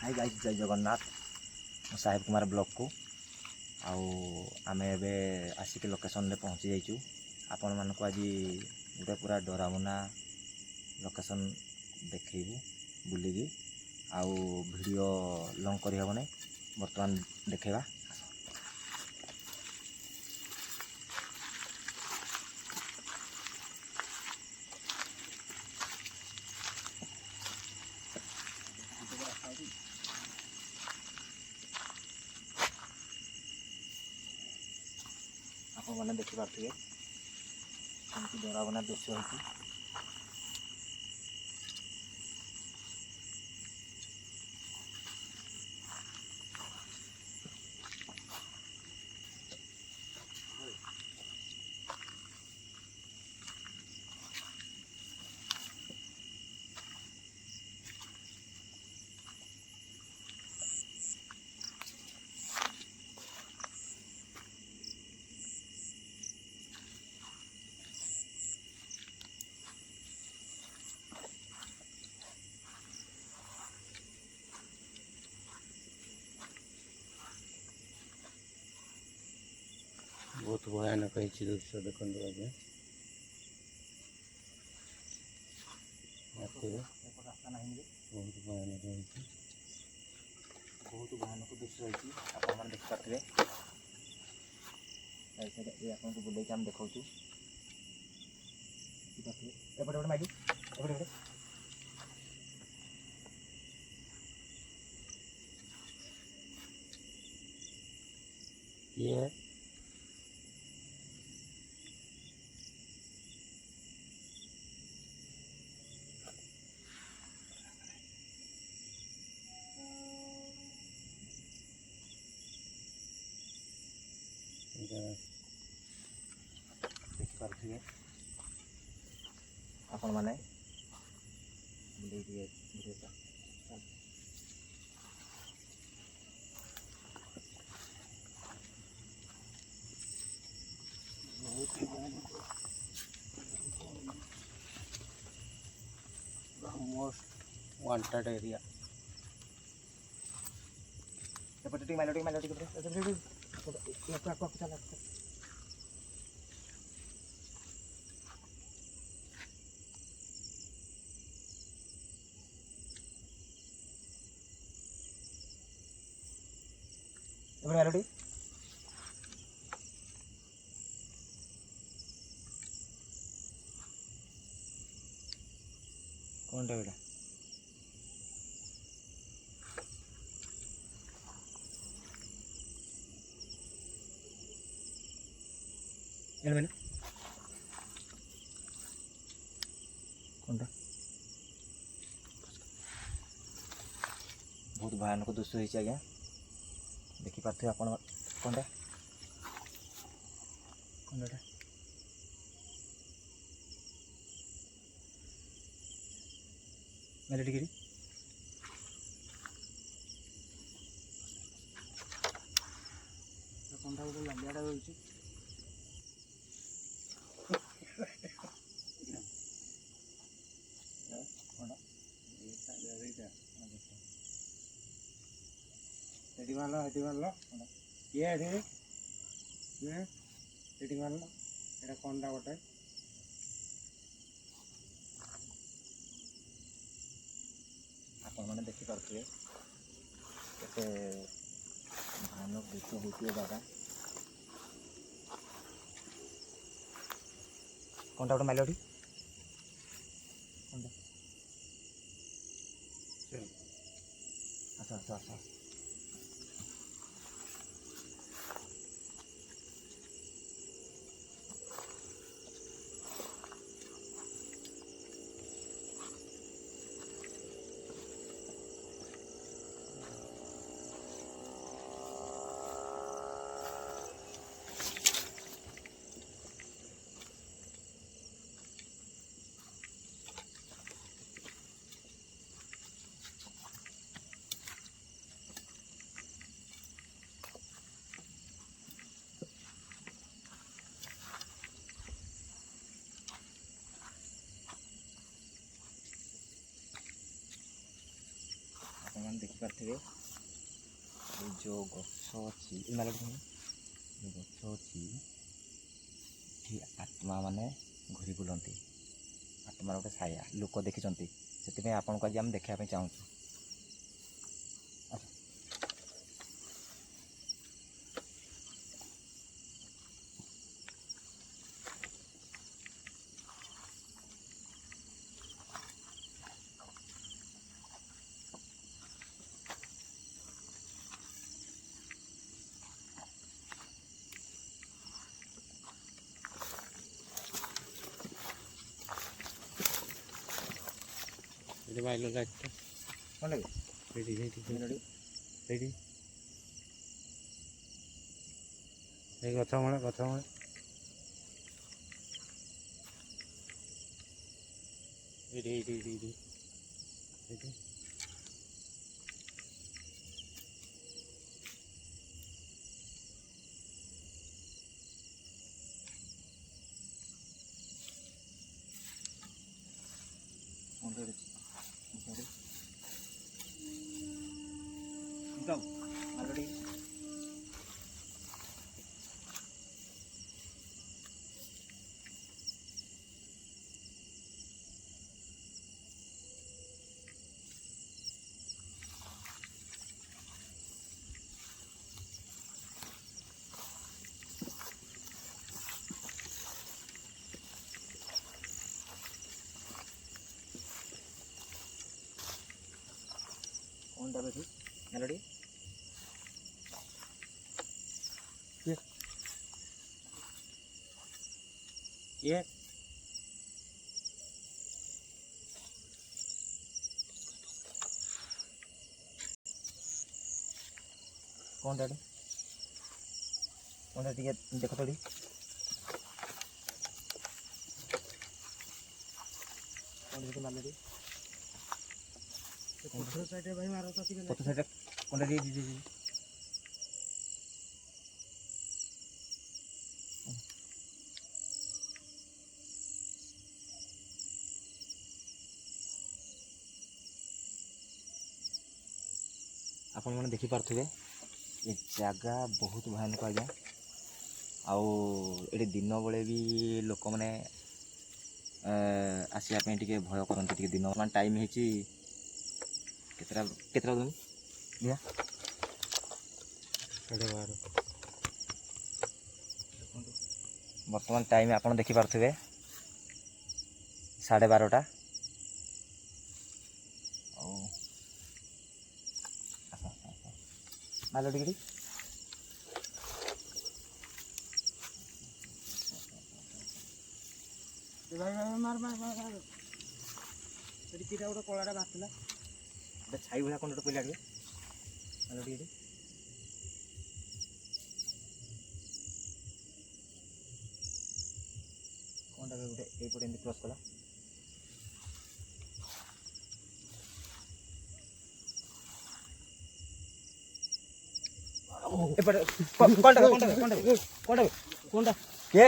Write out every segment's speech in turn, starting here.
Hi guys जय जगन्नाथ साहेब Kumar block को आमे एबे आसिक लोकेशन रे पहुँची जाइचु। आपण मानक आज गोटे पूरा डरावना लोकेशन देखैबू बुलिकी आउ वीडियो लॉन्ग करी हबो नै वर्तमान देखैबा। आपण माने देखि पारथिबे केमती डरावना दृश्य होइछि। बहुत भयानक दृश्य देखते आज्ञा बहुत भयानक दृश्य होइछि। आपण माने देखि पारथिबे ए आपण को बुलेइ हम देखाउछु एपटे एपटे माइडी एपटे एपटे ये देखि पारथिबे आपण माने बुलेइ दिए वीडियोटा मोस्ट वांटेड एरिया एपटे माइलोटी एपटे आपको चला एपटे माइलोटी कौन बेटा मैंने कौन बहुत भयानक दृश्य होइछि आज्ञा देखि पारथिबे आपण कौन बेटा मेरे टिकरी कौन गोटे लंबियाटा होइछि हेडी मारलो ये हेडी मारलो एटा कोनटा गोटे आपण माने देखि पारथिबे केते भयानक दृश्य होइछि जगह कोनटा गोटे माइलोटी कोनटा अच्छा ଆପଣମାନେ ଦେଖିପାରୁଥିବେ ଏଇ ଯେଉଁ ଗଛ ଅଛି ଏ ମାଲଟି ଯେଉଁ ଗଛ ଅଛି ଏଠି ଆତ୍ମା ମାନେ ଘୁରି ବୁଲନ୍ତି। ଆତ୍ମାର ଗୋଟେ ସାୟା ଲୋକ ଦେଖିଛନ୍ତି, ସେଥିପାଇଁ ଆପଣଙ୍କୁ ଆଜି ଆମେ ଦେଖିବା ପାଇଁ ଚାହୁଁଛୁ। ଏଠି ମାଇଲ ଲାଇଟ୍ଟା କ'ଣ ଲାଗେ ସେଇଠି ସେଇଠି ସେଇଠି ଏଇ ଗଛ ମୂଳେ ଏଇଠି ଏଇଠି ଏଇଠି ଏଇଠି ଏଇଠି କ'ଣଟା ବେଠି ମେଲୋଡ଼ି କିଏ କ'ଣଟା ଟିକେ ଦେଖ ତ ଟିକେ ମାଲୋଡ଼ି ପଥର ସାଇଡ଼ରେ ଭାଇ ମାର ତ ଟିକେ ପଛ ସାଇଡ଼୍ରେ କ'ଣଟା ଟିକେ ଆପଣମାନେ ଦେଖିପାରୁଥିବେ ଏ ଜାଗା ବହୁତ ଭୟାନକ ଆଜ୍ଞା। ଆଉ ଏଠି ଦିନ ବେଳେ ବି ଲୋକମାନେ ଆସିବା ପାଇଁ ଟିକେ ଭୟ କରନ୍ତି। ଟିକେ ଦିନ ମାନେ ଟାଇମ୍ ହେଇଛି କେତେଟା ଦେବି ଆଜ୍ଞା 12:30 ବର୍ତ୍ତମାନ ଟାଇମ୍ ଆପଣ ଦେଖିପାରୁଥିବେ 12:30। ଆଉ ମାଲୋ ଟିକେ ଭାଇ ସେଠି କିଟା ଗୋଟେ କଳାଟା ବାହାରିଥିଲା ଗୋଟେ ଛାଇ ଭଳିଆ କ'ଣ ଗୋଟେ ପଇଲା ଟିକେ ମାଲୋ ଟିକେ କ'ଣଟା ଗୋଟେ ଏଇପଟେ ଏମିତି କ୍ରସ୍ କଲା ଏପଟେ କୋଣଟା କିଏ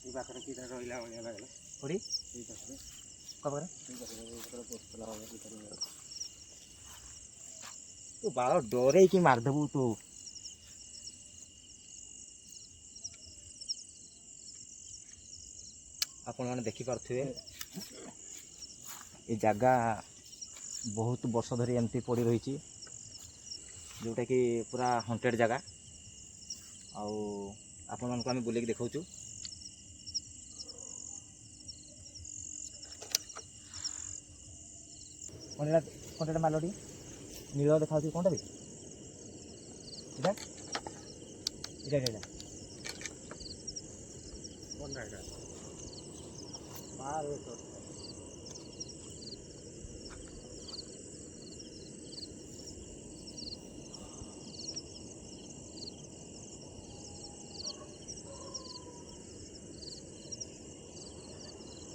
এই ପାଖରେ କିଟା ରହିଲା ଭଳିଆ ଲାଗିଲା କୋଉଠି ସେଇ ପାଖରେ ଖବର ବସିଥିଲା ତୁ ବାଳ ଡରେଇକି ମାରିଦେବୁ ତୁ। ଆପଣମାନେ ଦେଖିପାରୁଥିବେ ଏ ଜାଗା ବହୁତ ବର୍ଷ ଧରି ଏମିତି ପଡ଼ି ରହିଛି, ଯେଉଁଟାକି ପୁରା ହଣ୍ଟେଡ଼ ଜାଗା। ଆଉ ଆପଣମାନଙ୍କୁ ଆମେ ବୁଲେଇକି ଦେଖାଉଛୁ। କ'ଣ ମାଲୋଟି ନୀଳ ଦେଖାଯାଉଛି କ'ଣଟା ବି ଏଇଟା କୋଣଟା ଏଇଟା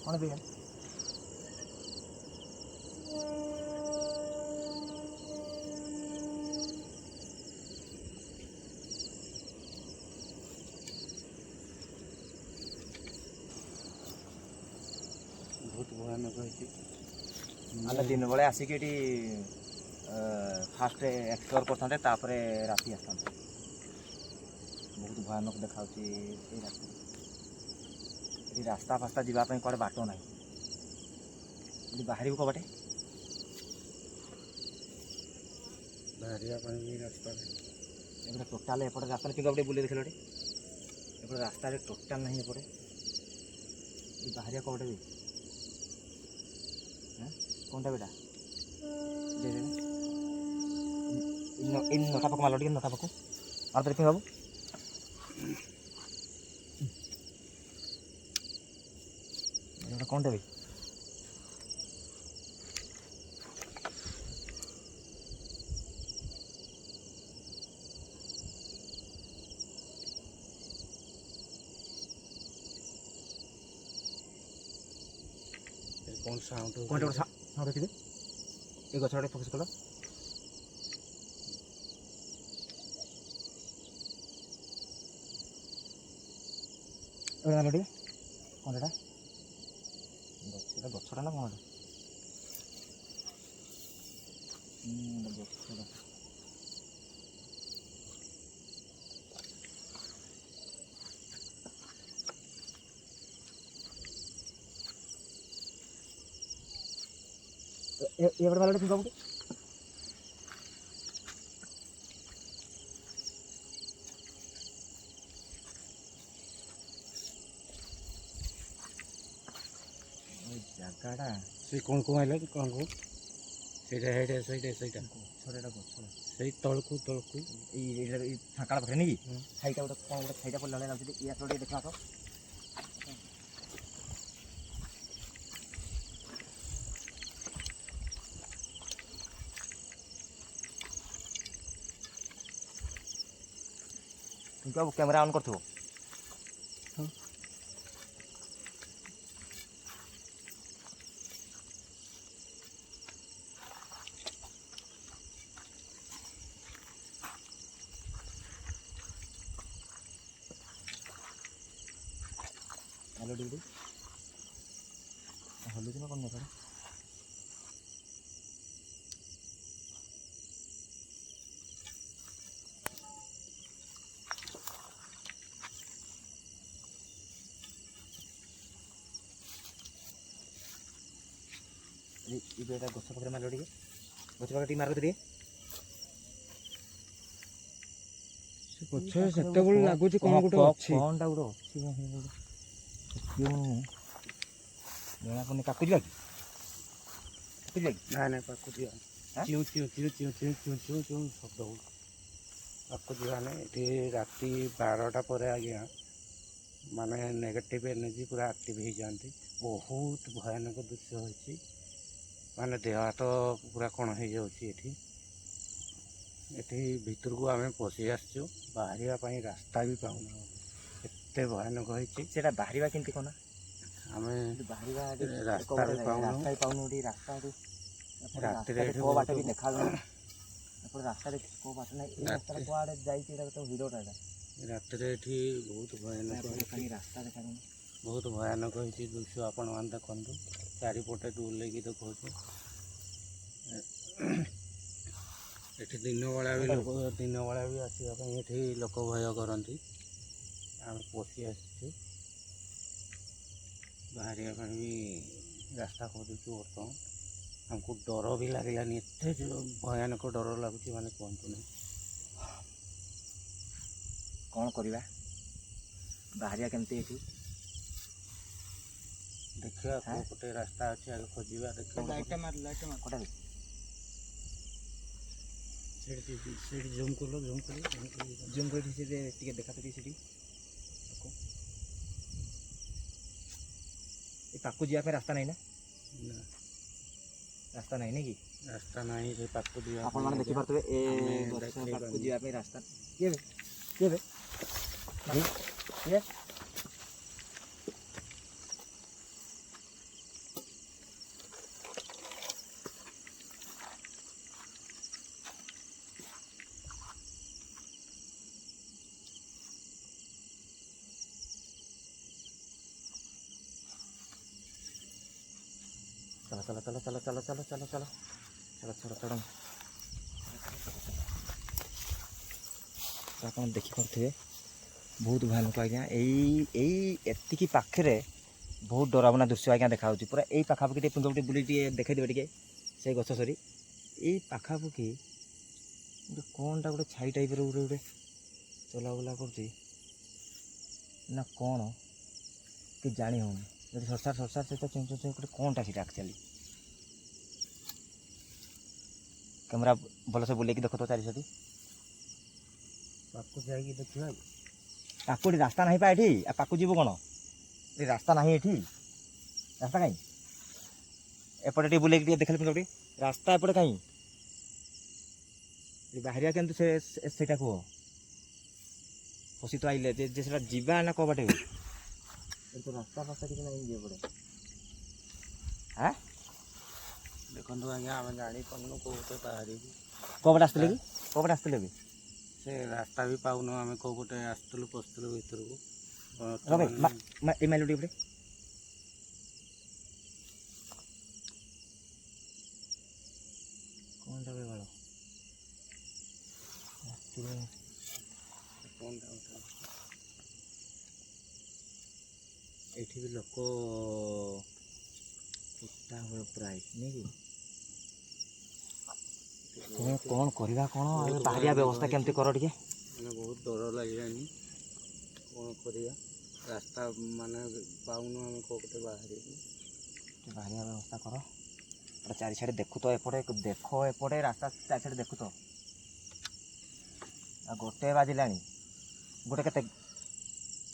କ'ଣ ବି ଭୟାନକ ହେଇଛି। ଆମେ ଦିନ ବେଳେ ଆସିକି ଏଠି ଫାଷ୍ଟ ଏକ୍ସପ୍ଲୋର କରିଥାନ୍ତେ, ତାପରେ ରାତି ଆସିଥାନ୍ତେ। ବହୁତ ଭୟାନକ ଦେଖାଯାଉଛି ଏଇ ରାସ୍ତାରେ। ଏଠି ରାସ୍ତା ଫାସ୍ତା ଯିବା ପାଇଁ କୁଆଡ଼େ ବାଟ ନାହିଁ। ଏଠି ବାହାରିବୁ କବାଟେ? ବାହାରିବା ପାଇଁ ବି ରାସ୍ତା ନାହିଁ। ଏପଟେ ଟୋଟାଲ ଏପଟେ ରାସ୍ତାରେ କିନ୍ତୁ ଗୋଟେ ବୁଲେଇ ଦେଖିଲ ଏଠି, ଏପଟେ ରାସ୍ତାରେ ଟୋଟାଲ ନାହିଁ। ଏପଟେ ଏଠି ବାହାରିବା କବାଟେ ବି କ'ଣଟା ବେଟା ଏଇ ନଟା ପକ ମାଲ ଟିକେ, ନଟା ପକ ଆଉ ତୋର ବାବୁ ଏଇଟା କ'ଣଟା ବି? କ'ଣ ସାଉଣ୍ଡ କ'ଣଟା ଗୋଟେ ସାଉଣ୍ଡ ଅଛି? ଏଇ ଗଛ ଗୋଟେ ଫୋକସ୍ କଲ। ମାଲ ଟିକେ କ'ଣ ଏଟା? ଗଛଟା ନା କ'ଣ ଏଟା? ଗଛଟା ଏପଟେ ମାଲ ଟିକେ ବାବୁ ଜାଗାଟା ସେ କ'ଣ ଆଇଲା କି କ'ଣ ସେଇଟା ସେଇଟା ଗଛଟା, ଏଇଟା ଗଛ ସେଇ ତଳକୁ ଏଇ ଫାଙ୍କା ପାଖରେ ନେଇକି ଛାଇଟା ଗୋଟେ କ'ଣ ଗୋଟେ ଛାଇଟା ପଡ଼ିଲା ଭଳିଆ ଲାଗୁଛି। ଇଏ ଟିକେ ଦେଖିବା ତ। କିନ୍ତୁ ଆଉ କ୍ୟାମେରା ଅନ୍ କରିଥିବ। ହ୍ୟାଲୋ ଡିଉଟି ହଲୁଛି ନା କ'ଣ ନେଇ ଏଇଟା ଗଛ ପାଖରେ ମାରିବ ଟିକେ, ଗଛ ପାଖରେ ଟିକେ ମାରିବ ଟିକେ। ଗଛ ସେତେବେଳେ ଲାଗୁଛି କ'ଣ ଗୋଟେ ଅଛି। କ'ଣଟା ଗୋଟେ ଅଛି ଜଣା ପଡ଼ୁନି। କାକୁ ଯିବା କି? ନାଇଁ ପାଖକୁ ଯିବା। ଚିଉଁ ଚିଉଁ ଚିଉଁ ଚିଉଁ ଚିଉଁ ଚିଉଁ ଚିଉଁ ଚିଉଁ ଶବ୍ଦ ହେଉଛି। ପାଖକୁ ଯିବା ନାହିଁ। ଏଠି ରାତି 12ଟା ପରେ ଆଜ୍ଞା ମାନେ ନେଗେଟିଭ୍ ଏନର୍ଜି ପୁରା ଆକ୍ଟିଭ୍ ହେଇଯାଆନ୍ତି। ବହୁତ ଭୟାନକ ଦୃଶ୍ୟ ହେଉଛି। ମାନେ ଦେହ ହାତ ପୁରା କ'ଣ ହେଇଯାଉଛି। ଏଠି ଭିତରକୁ ଆମେ ପଶି ଆସିଛୁ, ବାହାରିବା ପାଇଁ ରାସ୍ତା ବି ପାଉନୁ। ଏତେ ଭୟାନକ ହେଇଛି। ସେଇଟା ବାହାରିବା କେମିତି କ'ଣ? ଆମେ ବାହାରିବା ରାସ୍ତା ବି ପାଉନୁ। ରାତିରେ ଏଠି କେଉଁ ବାଟ ବି ଦେଖାଯାଉନି। ଏପଟେ ରାସ୍ତାରେ କେଉଁ ବାଟ ନାହିଁ। ଏଇ ରାସ୍ତାରେ କୁଆଡ଼େ ଯାଇଛି? ଏଇଟା ତ ଭିଡ଼ିଓଟା ଏଇଟା। ରାତିରେ ଏଠି ବହୁତ ଭୟାନକ ହେଇଛି। ରାସ୍ତା ଦେଖାଯାଉନି। ବହୁତ ଭୟାନକ ହେଇଛି ଦୃଶ୍ୟ। ଆପଣମାନେ ଦେଖନ୍ତୁ, ଚାରିପଟେ ବୁଲେଇକି ଦେଖାଉଛି। ଏଠି ଦିନବେଳା ବି ଆସିବା ପାଇଁ ଏଠି ଲୋକ ଭୟ କରନ୍ତି। ଆମେ ପଶି ଆସିଛୁ, ବାହାରିବା ପାଇଁ ବି ରାସ୍ତା ଖୋଜୁଛୁ। ବର୍ତ୍ତମାନ ଆମକୁ ଡର ବି ଲାଗିଲାନି, ଏତେ ଭୟାନକ ଡର ଲାଗୁଛି ମାନେ କୁହନ୍ତୁ ନାହିଁ। କ'ଣ କରିବା? ବାହାରିବା କେମିତି ଏଠି? ଦେଖିବା କେଉଁ ପଟେ ରାସ୍ତା ଅଛି, ଆଗ ଖୋଜିବା। ଦେଖିବା ଲାଇଟ୍ଟା ମାର କୋଉଟା ସେଇଠି ଜୁମ୍ କର ଟିକେ ଦେଖା ତ ସେଠି। ଏ ପାଖକୁ ଯିବା ପାଇଁ ରାସ୍ତା ନାହିଁ ନା? ରାସ୍ତା ନାହିଁ ନାଇଁ କି? ରାସ୍ତା ନାହିଁ ସେ ପାଖକୁ ଯିବା। ଆପଣମାନେ ଦେଖିପାରୁଥିବେ ଏ ଗଛ ପାଖକୁ ଯିବା ପାଇଁ ରାସ୍ତା। କିଏ चलो चलो चलो चलो चलो चलो चलो चलो चलो चलो चलो ଆପଣ ଦେଖିପାରୁଥିବେ ବହୁତ ଭୟାନକ ଆଜ୍ଞା। ଏତିକି ପାଖରେ ବହୁତ ଡରାବନା ଦୃଶ୍ୟ ଆଜ୍ଞା ଦେଖାହେଉଛି। ପୁରା ଏଇ ପାଖାପାଖି ଟିକେ ପୁଞ୍ଜ ଟିକେ ବୁଲି ଟିକେ ଦେଖାଇଦେବେ ଟିକେ ସେଇ ଗଛ ସରି ଏଇ ପାଖାପାଖି ଗୋଟେ କ'ଣଟା ଗୋଟେ ଛାଇ ଟାଇପ୍ର ଗୋଟେ ଗୋଟେ ଚଲାବୁଲା କରୁଛି ନା କ'ଣ କି ଜାଣି ହେଉନି। ଯଦି ସରସାର ସହିତ ଚୁଁ ଗୋଟେ କ'ଣଟା ସେଇଟା ଆକ୍ଚୁଆଲି। କ୍ୟାମେରା ଭଲସେ ବୁଲେଇକି ଦେଖ ତ ଚାରିପଟେ ପାଖକୁ ଯାଇକି ଦେଖିବା। ପାଖକୁ ଏଠି ରାସ୍ତା ନାହିଁ ପା ଏଠି। ଆଉ ପାଖକୁ ଯିବୁ କ'ଣ? ଏଠି ରାସ୍ତା ନାହିଁ ଏଠି। ରାସ୍ତା କାହିଁ ଏପଟେ ଟିକେ ବୁଲେଇକି ଟିକେ ଦେଖିଲେ ଟିକେ ରାସ୍ତା ଏପଟେ କାହିଁ ବାହାରିବା କେମିତି ସେଇଟା କୁହ। ଫସି ତ ଆଇଲେ ଯେ ସେଟା ଯିବା ନା କେଉଁ ବାଟେ ତ ରାସ୍ତା ଫାସ୍ତା କିଛି ନାହିଁ ଯିଏ ପଡ଼େ। ହାଁ ଦେଖନ୍ତୁ ଆଜ୍ଞା ଆମେ ଜାଣିପାରୁନୁ କେଉଁପଟେ ବାହାରିବୁ। କେଉଁ ପଟେ ଆସିଥିଲେ କି? କେଉଁ ପଟେ ଆସିଥିଲେ ବି? ସେ ରାସ୍ତା ବି ପାଉନୁ ଆମେ କେଉଁ ପଟେ ଆସିଥିଲୁ ପଶିଥିଲୁ ଭିତରକୁ। ରବେ ଏ ମାଇଲୁ ଟିକେ କ'ଣଟା ବେ ବାଳ ଏଠି ବି ଲୋକ ହୁଏ ପ୍ରାୟ ନାଇଁ କି? ତୁମେ କ'ଣ କରିବା କ'ଣ ବାହାରିବା ବ୍ୟବସ୍ଥା କେମିତି କର ଟିକେ। ମାନେ ବହୁତ ଡର ଲାଗିଲାନି କ'ଣ କରିବା। ରାସ୍ତା ମାନେ ପାଉନୁ ଆମେ କେଉଁପଟେ ବାହାରିବୁ। ବାହାରିବା ବ୍ୟବସ୍ଥା କର। ଚାରି ସାଇଡ଼୍ ଦେଖୁ ତ ଏପଟେ ଦେଖ ଏପଟେ ରାସ୍ତା ଚାରି ସାଇଡ଼୍ ଦେଖୁ ତ। ଆଉ ଗୋଟେ ବାଜିଲାଣି। ଗୋଟେ କେତେ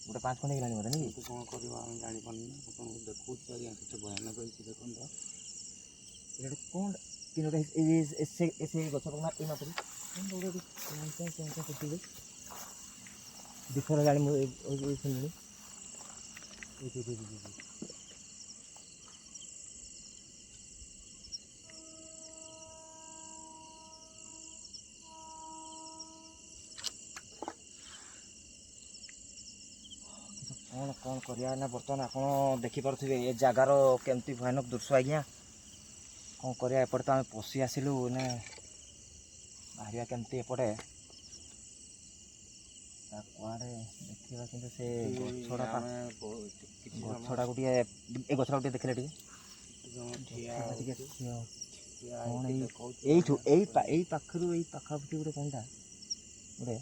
ଗୋଟେ 5 ଖଣ୍ଡେ ହେଇଗଲାଣି ବୋଧେ ନାଇଁ କି? କ'ଣ କରିବା ଆମେ ଜାଣିପାରୁନୁ। ଆପଣଙ୍କୁ ଦେଖାଉଛି ଆଜ୍ଞା କେତେ ଭୟାନକ ହେଇଛି ଦେଖନ୍ତୁ। ଏଇଟା କ'ଣ ତିନୋଟା ସେ ଗଛ ନା ଏଇ ମାପରେ ଦିଥର ହେଲାଣି ମୁଁ ଶୁଣିଲିଣି। କ'ଣ କରିବା ନା ବର୍ତ୍ତମାନ ଆପଣ ଦେଖିପାରୁଥିବେ ଏ ଜାଗାର କେମିତି ଭୟାନକ ଦୃଶ୍ୟ ଆଜ୍ଞା। କ'ଣ କରିବା ଏପଟେ ତ ଆମେ ପଶି ଆସିଲୁ ନା ବାହାରିବା କେମିତି ଏପଟେ କୁଆଡ଼େ ଦେଖିବା। କିନ୍ତୁ ସେ ଗଛଟାକୁ ଟିକେ ଏ ଗଛଟାକୁ ଟିକେ ଦେଖିଲେ ଟିକେ କ'ଣ ଏଇଠୁ ଏଇ ପାଖରୁ ଏଇ ପାଖାପାଖି ଗୋଟେ କ'ଣଟା ଗୋଟେ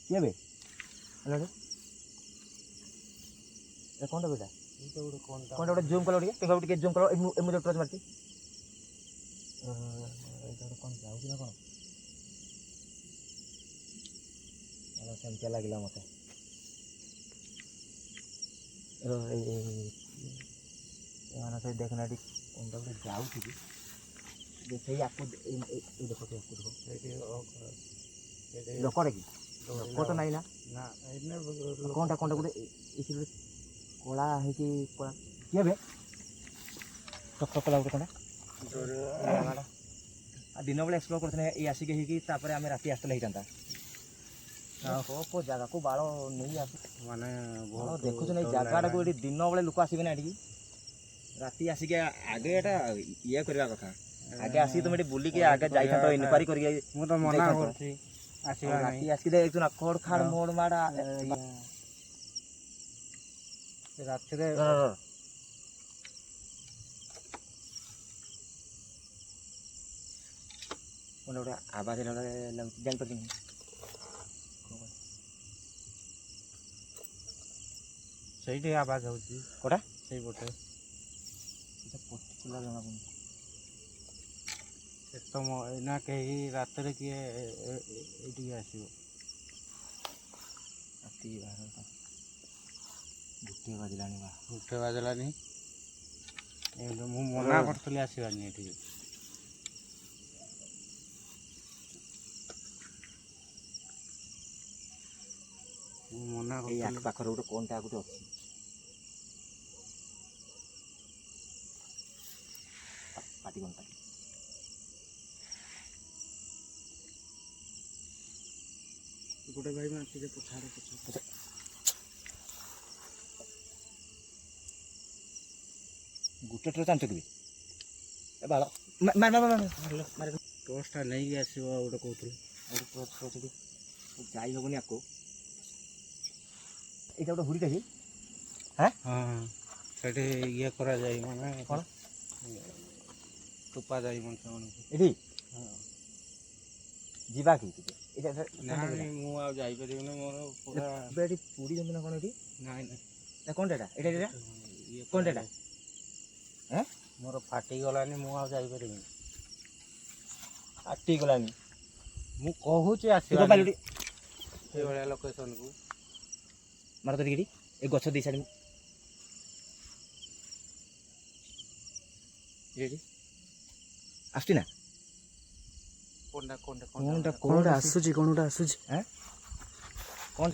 କିଏ ବେ କ'ଣଟା ବେଟା କ'ଣଟା ଗୋଟେ ଜୁମ୍ କଲ ଟିକେ ଟିକେ ଜୁମ୍ କଲ। ମୁଁ ଯେଉଁ ଟର୍ଚ୍ଚ ମାରିଛି ଏଇଟା ଗୋଟେ କ'ଣ ଯାଉଛି ନା କ'ଣ ସେମିତିଆ ଲାଗିଲା ମୋତେ। ଏମାନେ ସେଇ ଦେଖନା ଏଠି କ'ଣଟା ଗୋଟେ ଯାଉଛି କି ସେଇ ଆକୁ ଦେଖ ଲୋକଟା କି ଲୋକ ତ ନାହିଁ ନା କ'ଣଟା ଗୋଟେ ଏଇଠି କଳା ହେଇକି କଳା କିଏ ବେ ଟକ୍ କଲା ଗୋଟେ କ'ଣ ଆଉ ଦିନ ବେଳେ ଏକ୍ସପ୍ଲୋର କରିଥିଲେ ଏଇ ଆସିକି ହେଇକି ତାପରେ ଆମେ ରାତି ଆସିଥିଲେ ହେଇଥାନ୍ତା। କେଉଁ ଜାଗାକୁ ବାଳ ନେଇ ଆସ ମାନେ ଦେଖୁଛୁ ନା ଏଇ ଜାଗାଟାକୁ ଏଠି ଦିନ ବେଳେ ଲୋକ ଆସିବେ ନା ଏଠିକି। ରାତି ଆସିକି ଆଗେ ଏଇଟା ଇଏ କରିବା କଥା। ଆଗେ ଆସିକି ତୁମେ ଏଠି ବୁଲିକି ଆଗେ ଯାଇଥାନ୍ତ ଇନକ୍ୱାରି କରିକି। ମୁଁ ତ ମନା କରୁଛି ଆସିବା ରାତି ଆସିକି ଦେଖୁଛୁ ନା ଖୋଡ଼ ଖାଡ଼ ମୋଡ଼ ମାଡ଼ ରାତିରେ ଗୋଟେ ଆବାଜ ଲାଗୁଛି ଜାଣିପାରିନି ସେଇଠି ଆବାଜ ହେଉଛି କୋଉଟା ସେଇପଟେ ପର୍ଟିକୁଲାର ଜଣାପଡ଼ୁନି। ତ ଏଇନା କେହି ରାତିରେ କିଏ ଏଇଠିକି ଆସିବ। ରାତି 12ଟା 1 ବାଜିଲାଣି ବା 1 ବାଜିଲାନି। ମୁଁ ମନା କରୁଥିଲି ଆସିବାନି ଏଠିକି। ମୁଁ ମନା ଏଇ କରୁଥିଲି। ଆଖ ପାଖରେ ଗୋଟେ କ'ଣଟା ଗୋଟେ ଅଛି। ପାଟି କଣ୍ଟା ଗୋଟେ ଭାଇ ମାଟିରେ ପଛାଡ଼େ ଗୋଟେ ଟର୍ଚ୍ଚ ଆଣିଛ କି ଏ ବାଳ ମାର ଟର୍ଚ୍ଚଟା ନେଇକି ଆସିବ ଗୋଟେ କହୁଥିଲି। ଯାଇ ହେବନି ଆକୁ ଏଇଟା ଗୋଟେ ହୁଡ଼ିଟା କି ହଁ ସେଠି ଇଏ କରାଯାଏ ମାନେ କ'ଣ ଟୋପା ଯାଇ ମଣିଷମାନଙ୍କୁ। ଏଠି ହଁ ଯିବା କି ଟିକେ ନାଇଁ ମୁଁ ଆଉ ଯାଇପାରିବିନି ମୋର ପୁରା ଏବେ ଏଠି ପୁଡ଼ି ଜମି ନା କ'ଣ ଏଠି ନାଇଁ ନାଇଁ କ'ଣଟା ଏଇଟା ଏଇଟା ଇଏ କ'ଣଟା ଏଇଟା ଏଁ ମୋର ଫାଟିଗଲାନି ମୁଁ ଆଉ ଯାଇପାରିବିନି। ଆଟି ଗଲାନି ମୁଁ କହୁଛି ଆସିବା ସେଇଭଳିଆ ଲୋକେସନକୁ ମାର ଧରିକି ଏଠି ଏ ଗଛ ଦେଇ ସାଇଡ଼ ଏଠି ଆସୁଛି ନା କୋଣଟା କୋଣଟା କ'ଣଟା କୋଣଟା ଆସୁଛି ଆଁ କ'ଣ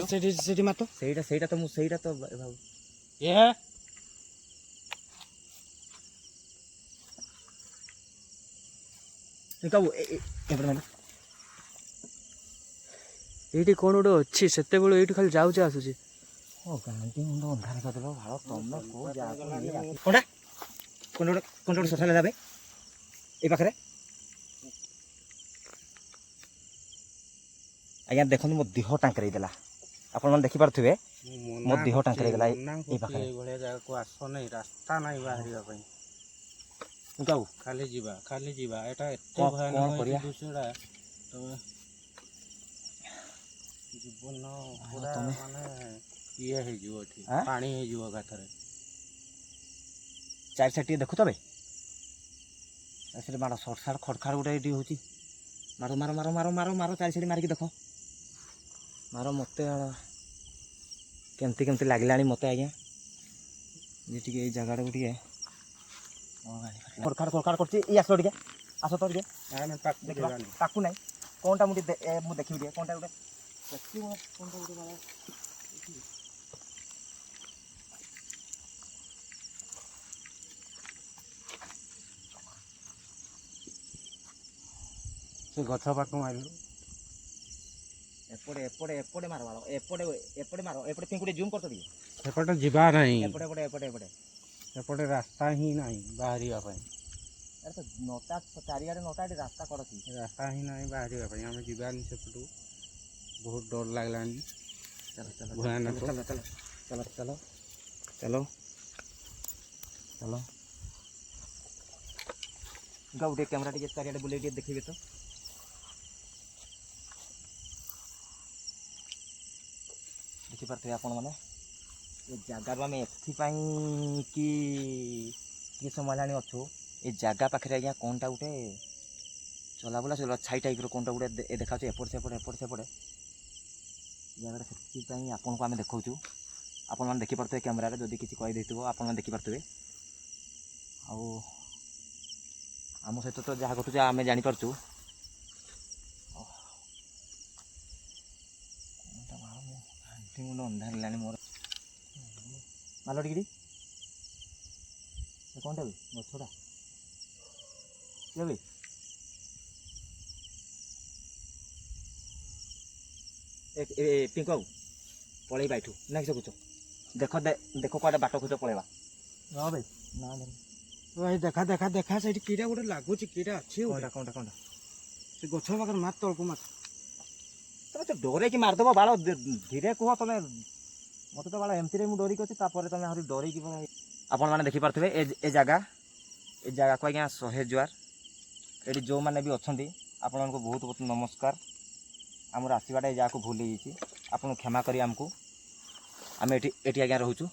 ସେଠି ସେଠି ମାତ ସେଇଟା ତ ମୁଁ ସେଇଟା ତ ଭାବୁ ଏ କାବୁ ଏପଟେ ମାର ଏଇଠି କ'ଣ ଗୋଟେ ଅଛି ସେତେବେଳେ ଏଇଠି ଖାଲି ଯାଉଛି ଆସୁଛି। ଓ ଗାଁଟି ମୁଣ୍ଡ ଅନ୍ଧାର କରିଦେଲ ଭାଳ ତମେ କେଉଁ ଜାଗା କ'ଣଟା ଗୋଟେ ସଠାଲେ ଯାବେ ଏଇ ପାଖରେ ଆଜ୍ଞା ଦେଖନ୍ତୁ ମୋ ଦେହ ଟାଙ୍କେରେଇ ଦେଲା ଆପଣମାନେ ଦେଖିପାରୁଥିବେ ମୋ ଦେହ ଟାଙ୍କେରେଇ ଦେଲା ଏଇ ପାଖରେ ଏଇଭଳିଆ ଜାଗାକୁ ଆସ ନାହିଁ ରାସ୍ତା ନାହିଁ ବାହାରିବା ପାଇଁ। କାବୁ ଖାଲି ଯିବା ଏଟା ଏତେ କ'ଣ ଭୟାନକ କରିବା? ଦୃଶ୍ୟଟା ତମେ ଜୀବନ ପୁରା ତମେ ମାନେ ଇଏ ହେଇଯିବ ଏଠି ଆଁ? ପାଣି ହେଇଯିବ ଗାତରେ। ଚାରି ସାଇଡ଼ ଟିକେ ଦେଖୁଥିବେ ସେଠି ମାର ସଟ ସାଡ଼ ଖଡ଼ଖାଡ଼ ଗୋଟେ ଏଇଠି ହେଉଛି ମାର ମାର ମାର ମାର ମାର ମାର ଚାରି ସାଇଡ଼ ମାରିକି ଦେଖ ମାର ମୋତେ କେମିତି ଲାଗିଲାଣି ମୋତେ ଆଜ୍ଞା ଯେ ଟିକେ ଏଇ ଜାଗାଟାକୁ ଟିକେ ଖଡ଼ଖାଡ଼ କରୁଛି ଏଇ ଆସିବ ଟିକେ ଆସ ତ ଟିକେ ଦେଖିବା ତାକୁ ନାହିଁ କ'ଣଟା ମୁଁ ଟିକେ ମୁଁ ଦେଖିବି ଟିକେ କ'ଣଟା ଗୋଟେ କ'ଣଟା ଗୋଟେ ବାଳ ସେ ଗଛ ପାଖକୁ ମାରିଲୁ ଏପଟେ ମାର ବାଳ ଏପଟେ ମାର ଏପଟେ ପିଙ୍କୁଟି ଜୁମ୍ କରୁଛ ଟିକେ ସେପଟେ ଯିବା ନାହିଁ ଏପଟେ ସେପଟେ ରାସ୍ତା ହିଁ ନାହିଁ ବାହାରିବା ପାଇଁ। ଆରେ ତ ନଟା ଚାରିଆଡ଼େ ନଟା ଏଠି ରାସ୍ତା କରଛି ରାସ୍ତା ହିଁ ନାହିଁ ବାହାରିବା ପାଇଁ ଆମେ ଯିବାନି ସେପଟୁ ବହୁତ ଡର ଲାଗିଲାଣି। ଭୟାନକ ଚାଲ ଗୋଟେ କ୍ୟାମେରା ଟିକେ ଚାରିଆଡ଼େ ବୁଲେଇ ଟିକେ ଦେଖିବେ ତ ଦେଖିପାରୁଥିବେ ଆପଣମାନେ ଏ ଜାଗାରୁ ଆମେ ଏଥିପାଇଁ କି ଟିକେ ସମୟ ହେଲାଣି ଅଛୁ ଏ ଜାଗା ପାଖରେ ଆଜ୍ଞା କ'ଣଟା ଗୋଟେ ଚଲାବୁଲା ଛାଇ ଟାଇପ୍ର କ'ଣଟା ଗୋଟେ ଦେଖାଉଛି ଏପଟ ସେପଟେ ଜାଗାଟା ସେଥିପାଇଁ ଆପଣଙ୍କୁ ଆମେ ଦେଖାଉଛୁ ଆପଣମାନେ ଦେଖିପାରୁଥିବେ କ୍ୟାମେରାରେ ଯଦି କିଛି କହିଦେଇଥିବ ଆପଣମାନେ ଦେଖିପାରୁଥିବେ ଆଉ ଆମ ସହିତ ତ ଯାହା ଘଟୁଛି ଆମେ ଜାଣିପାରୁଛୁ ଆଣ୍ଠି ମୁଣ୍ଡ ଅନ୍ଧାର ହେଲାଣି ମୋର ମାଲ ଟିକିରି କ'ଣଟା ବି ଗଛଟା କେବେ ପିଙ୍କୁ ବାବୁ ପଳେଇବା ଏଠୁ ନା କିସ କହୁଛ ଦେଖ କୁଆଡ଼େ ବାଟ ଖୋଜ ପଳେଇବା ହଁ ଭାଇ ନା ଭାଇ ଦେଖା ସେଇଠି କିଟା ଗୋଟେ ଲାଗୁଛି କିଟା ଅଛି କ'ଣଟା ସେ ଗଛ ପାଖରେ ମାତ ତଳକୁ ମାତ ତମେ ତ ଡରେଇକି ମାରିଦେବ ବାଳ ଧୀରେ କୁହ ତମେ ମୋତେ ତ ବାଳ ଏମିତିରେ ମୁଁ ଡରିକି ଅଛି ତାପରେ ତମେ ଆହୁରି ଡରେଇକି ଆପଣମାନେ ଦେଖିପାରୁଥିବେ ଏ ଜାଗାକୁ ଆଜ୍ଞା 100 ଜୁହାର ଏଠି ଯେଉଁମାନେ ବି ଅଛନ୍ତି ଆପଣମାନଙ୍କୁ ବହୁତ ବହୁତ ନମସ୍କାର ଆମର ଆସିବାଟା ଏ ଜାଗାକୁ ଭୁଲ ହେଇଯାଇଛି ଆପଣ କ୍ଷମା କରି ଆମକୁ ଆମେ ଏଠି ଆଜ୍ଞା ରହୁଛୁ।